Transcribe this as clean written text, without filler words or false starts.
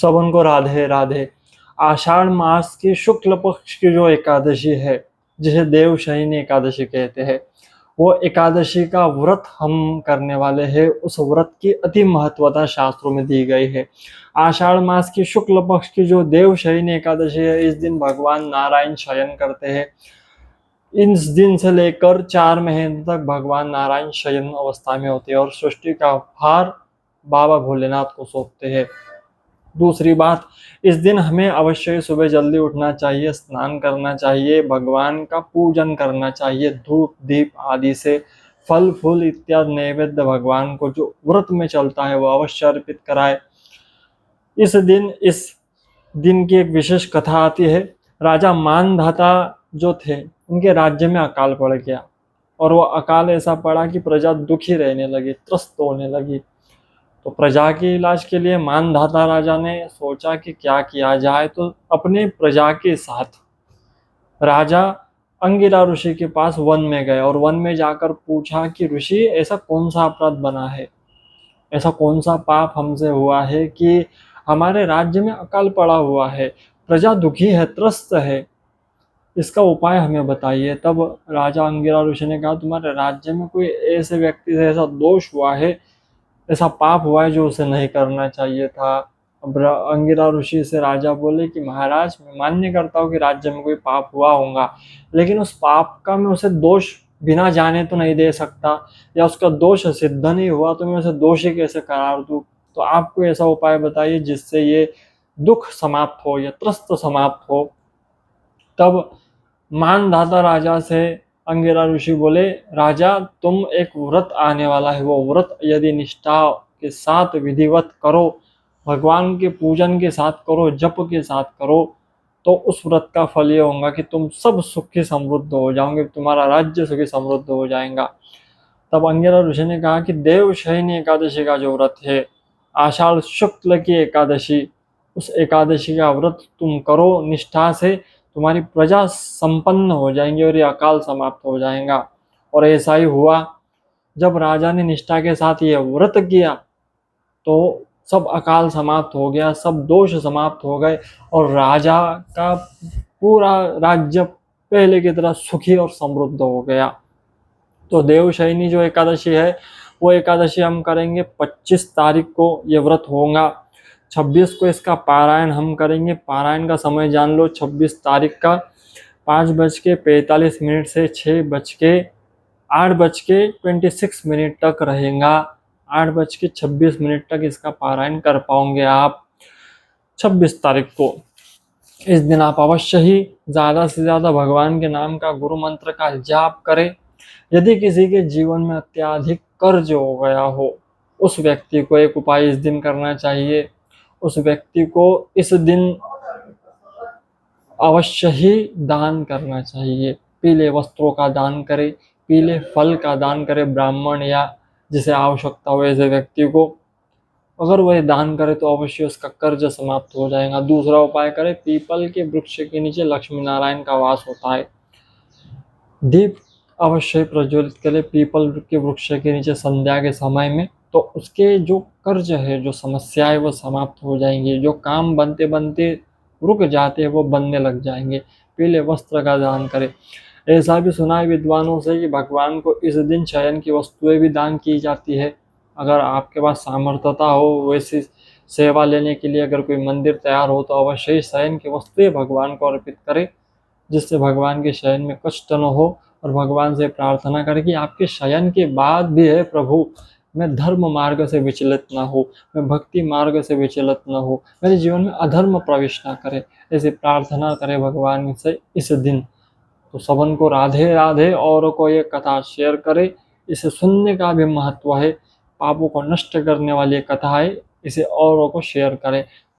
सबन को राधे राधे। आषाढ़ मास की शुक्ल पक्ष की जो एकादशी है, जिसे देवशयनी एकादशी कहते हैं, वो एकादशी का व्रत हम करने वाले हैं। उस व्रत की अति महत्वता शास्त्रों में दी गई है। आषाढ़ मास की शुक्ल पक्ष की जो देवशयनी एकादशी है, इस दिन भगवान नारायण शयन करते हैं। इस दिन से लेकर 4 महीने तक भगवान नारायण शयन अवस्था में होते हैं और सृष्टि का भार बाबा भोलेनाथ को सौंपते हैं। दूसरी बात, इस दिन हमें अवश्य ही सुबह जल्दी उठना चाहिए, स्नान करना चाहिए, भगवान का पूजन करना चाहिए, धूप दीप आदि से फल फूल इत्यादि नैवेद्य भगवान को जो व्रत में चलता है वो अवश्य अर्पित कराए। इस दिन की एक विशेष कथा आती है। राजा मानधाता जो थे, उनके राज्य में अकाल पड़ गया और वो अकाल ऐसा पड़ा कि प्रजा दुखी रहने लगी, त्रस्त होने लगी। तो प्रजा के इलाज के लिए मानधाता राजा ने सोचा कि क्या किया जाए, तो अपने प्रजा के साथ राजा अंगिरा ऋषि के पास वन में गए और वन में जाकर पूछा कि ऋषि, ऐसा कौन सा अपराध बना है, ऐसा कौन सा पाप हमसे हुआ है कि हमारे राज्य में अकाल पड़ा हुआ है, प्रजा दुखी है, त्रस्त है, इसका उपाय हमें बताइए। तब राजा अंगिरा ऋषि ने कहा, तुम्हारे राज्य में कोई ऐसे व्यक्ति से ऐसा दोष हुआ है, ऐसा पाप हुआ है जो उसे नहीं करना चाहिए था। अब अंगिरा ऋषि से राजा बोले कि महाराज, मैं मान्य करता हूँ कि राज्य में कोई पाप हुआ होगा, लेकिन उस पाप का मैं उसे दोष बिना जाने तो नहीं दे सकता, या उसका दोष सिद्ध नहीं हुआ तो मैं उसे दोषी कैसे करार दूं। तो आप कोई ऐसा उपाय बताइए जिससे ये दुख समाप्त हो, या त्रस्त समाप्त हो। तब मानधाता राजा से अंगिरा ऋषि बोले, राजा, तुम एक व्रत आने वाला है, वो व्रत यदि निष्ठा के साथ विधिवत करो, भगवान के पूजन के साथ करो, जप के साथ करो, तो उस व्रत का फल ये होगा कि तुम सब सुखी समृद्ध हो जाओगे, तुम्हारा राज्य सुखी समृद्ध हो जाएगा। तब अंगिरा ऋषि ने कहा कि देवशयनी एकादशी का जो व्रत है, आषाढ़ शुक्ल की एकादशी, उस एकादशी का व्रत तुम करो निष्ठा से, तुम्हारी प्रजा संपन्न हो जाएंगी और ये अकाल समाप्त हो जाएगा। और ऐसा ही हुआ। जब राजा ने निष्ठा के साथ ये व्रत किया तो सब अकाल समाप्त हो गया, सब दोष समाप्त हो गए और राजा का पूरा राज्य पहले की तरह सुखी और समृद्ध हो गया। तो देवशयनी जो एकादशी है, वो एकादशी हम करेंगे 25 तारीख को, ये व्रत होगा। 26 को इसका पारायण हम करेंगे। पारायण का समय जान लो, 26 तारीख का 5:45 से 8:26 तक रहेगा। 8:26 तक इसका पारायण कर पाओगे आप 26 तारीख को। इस दिन आप अवश्य ही ज़्यादा से ज़्यादा भगवान के नाम का गुरु मंत्र का जाप करें। यदि किसी के जीवन में अत्यधिक कर्ज हो गया हो, उस व्यक्ति को एक उपाय इस दिन करना चाहिए। उस व्यक्ति को इस दिन अवश्य ही दान करना चाहिए। पीले वस्त्रों का दान करें, पीले फल का दान करें, ब्राह्मण या जिसे आवश्यकता हो ऐसे व्यक्ति को। अगर वह दान करे तो अवश्य उसका कर्ज समाप्त हो जाएगा। दूसरा उपाय करें, पीपल के वृक्ष के नीचे लक्ष्मी नारायण का वास होता है, दीप अवश्य प्रज्वलित करें पीपल के वृक्ष के नीचे संध्या के समय में, तो उसके जो कर्ज है, जो समस्या है, वो समाप्त हो जाएंगे। जो काम बनते बनते रुक जाते हैं वो बनने लग जाएंगे। पीले वस्त्र का दान करें। ऐसा भी सुना है विद्वानों से कि भगवान को इस दिन शयन की वस्तुएं भी दान की जाती है। अगर आपके पास सामर्थ्यता हो वैसी सेवा लेने के लिए, अगर कोई मंदिर तैयार हो, तो अवश्य ही शयन की वस्तुएं भगवान को अर्पित करें, जिससे भगवान के शयन में कष्ट न हो। और भगवान से प्रार्थना करें कि आपके शयन के बाद भी है प्रभु, मैं धर्म मार्ग से विचलित ना हो, मैं भक्ति मार्ग से विचलित न हो, मेरे जीवन में अधर्म प्रवेश ना करे। ऐसी प्रार्थना करें भगवान से इस दिन। तो सबन को राधे राधे, और को ये कथा शेयर करे। इसे सुनने का भी महत्व है, पापों को नष्ट करने वाली कथा है, इसे औरों को शेयर करें।